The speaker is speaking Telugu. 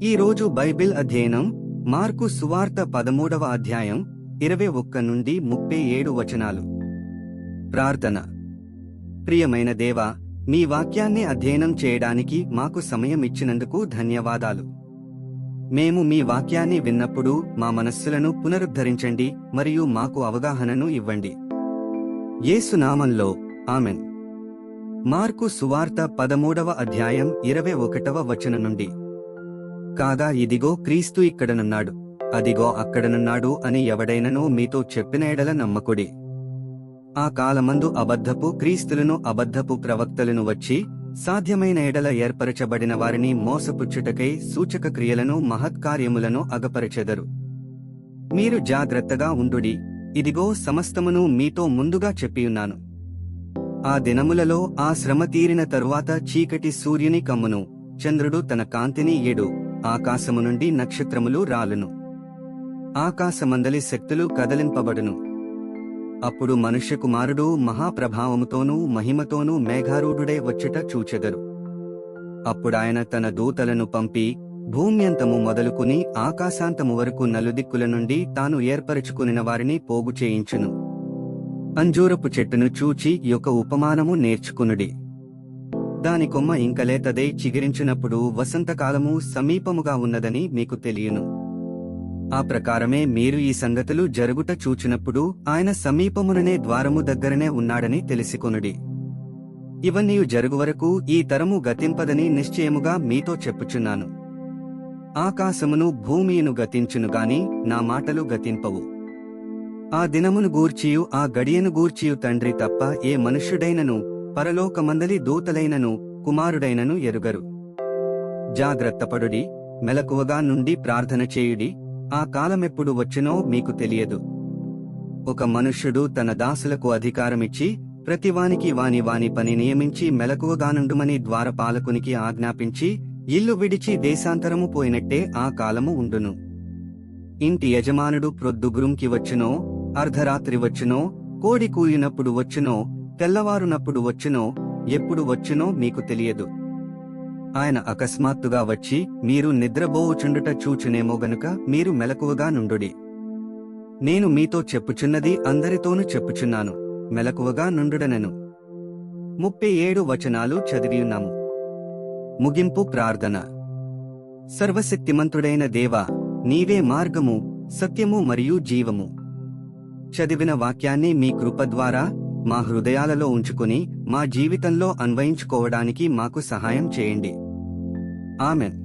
ఈ రోజు బైబిల్ అధ్యయనం మార్కు సువార్త 13వ అధ్యాయం 21 నుండి 37 వచనాలు. ప్రార్థన. ప్రియమైన దేవా, మీ వాక్యాన్ని అధ్యయనం చేయడానికి మాకు సమయం ఇచ్చినందుకు ధన్యవాదాలు. మేము మీ వాక్యాన్ని విన్నప్పుడు మా మనస్సులను పునరుద్ధరించండి మరియు మాకు అవగాహనను ఇవ్వండి. యేసు నామంలో ఆమెన్. మార్కు సువార్త 13వ అధ్యాయం 21వ వచనం నుండి. కాగా ఇదిగో క్రీస్తు ఇక్కడనున్నాడు, అదిగో అక్కడనున్నాడు అని ఎవడైనను మీతో చెప్పిన ఎడల నమ్మకుడి. ఆ కాలమందు అబద్ధపు క్రీస్తులను అబద్ధపు ప్రవక్తలను వచ్చి సాధ్యమైన ఎడల ఏర్పరచబడిన వారిని మోసపుచ్చుటకై సూచక క్రియలను మహత్కార్యములను అగపరచెదరు. మీరు జాగ్రత్తగా ఉండుడి, ఇదిగో సమస్తమును మీతో ముందుగా చెప్పియున్నాను. ఆ దినములలో ఆ శ్రమ తీరిన తరువాత చీకటి సూర్యుని కమ్మును, చంద్రుడు తన కాంతిని ఎడు, ఆకాశము నుండి నక్షత్రములు రాలును, ఆకాశమందలి శక్తులు కదలింపబడును. అప్పుడు మనుష్య కుమారుడు మహాప్రభావముతోనూ మహిమతోనూ మేఘారూఢుడై వచ్చుట చూచెదరు. అప్పుడాయన తన దూతలను పంపి భూమ్యంతము మొదలుకుని ఆకాశాంతము వరకు నలుదిక్కుల నుండి తాను ఏర్పరచుకునిన వారిని పోగు చేయించును. అంజూరపు చెట్టును చూచి యొక్క ఉపమానము నేర్చుకునుడి. దాని కొమ్మ ఇంకలేతదై చిగిరించినప్పుడు వసంతకాలము సమీపముగా ఉన్నదని మీకు తెలియను. ఆ ప్రకారమే మీరు ఈ సంగతులు జరుగుట చూచినప్పుడు ఆయన సమీపముననే ద్వారము దగ్గరనే ఉన్నాడని తెలిసికొనుడి. ఇవన్నీ జరుగు వరకు ఈ తరము గతింపదని నిశ్చయముగా మీతో చెప్పుచున్నాను. ఆకాశమును భూమియును గతించును గాని నా మాటలు గతింపవు. ఆ దినమును గూర్చియు ఆ గడియను గూర్చియు తండ్రి తప్ప ఏ మనుష్యుడైనను పరలోకమందలి దూతలైనను కుమారుడైనను ఎరుగరు. జాగ్రత్తపడుడి, మెలకువగా నుండి ప్రార్థన చేయుడి. ఆ కాలమెప్పుడు వచ్చునో మీకు తెలియదు. ఒక మనుష్యుడు తన దాసులకు అధికారమిచ్చి ప్రతివానికి వాని వాని పని నియమించి మెలకువగానుండుమని ద్వారపాలకునికి ఆజ్ఞాపించి ఇల్లు విడిచి దేశాంతరము పోయినట్టే ఆ కాలము ఉండును. ఇంటి యజమానుడు ప్రొద్దుగురుంకి వచ్చునో, అర్ధరాత్రి వచ్చునో, కోడి కూయినప్పుడు వచ్చునో, తెల్లవారునప్పుడు వచ్చునో, ఎప్పుడు వచ్చునో మీకు తెలియదు. ఆయన అకస్మాత్తుగా వచ్చి మీరు నిద్రబోవుచుండుట చూచునేమో గనుక మీరు మెలకువగా నుండుడి. నేను మీతో చెప్పుచున్నది అందరితోనూ చెప్పుచున్నాను, మెలకువగా నుండుడనెను. 37 వచనాలు చదివియున్నాము. ముగింపు ప్రార్థన. సర్వశక్తిమంతుడైన దేవా, నీవే మార్గము, సత్యము మరియు జీవము. చదివిన వాక్యాన్ని మీ కృప ద్వారా మా హృదయాలలో ఉంచుకుని మా జీవితంలో అన్వయించుకోవడానికి మాకు సహాయం చేయండి. ఆమెన్.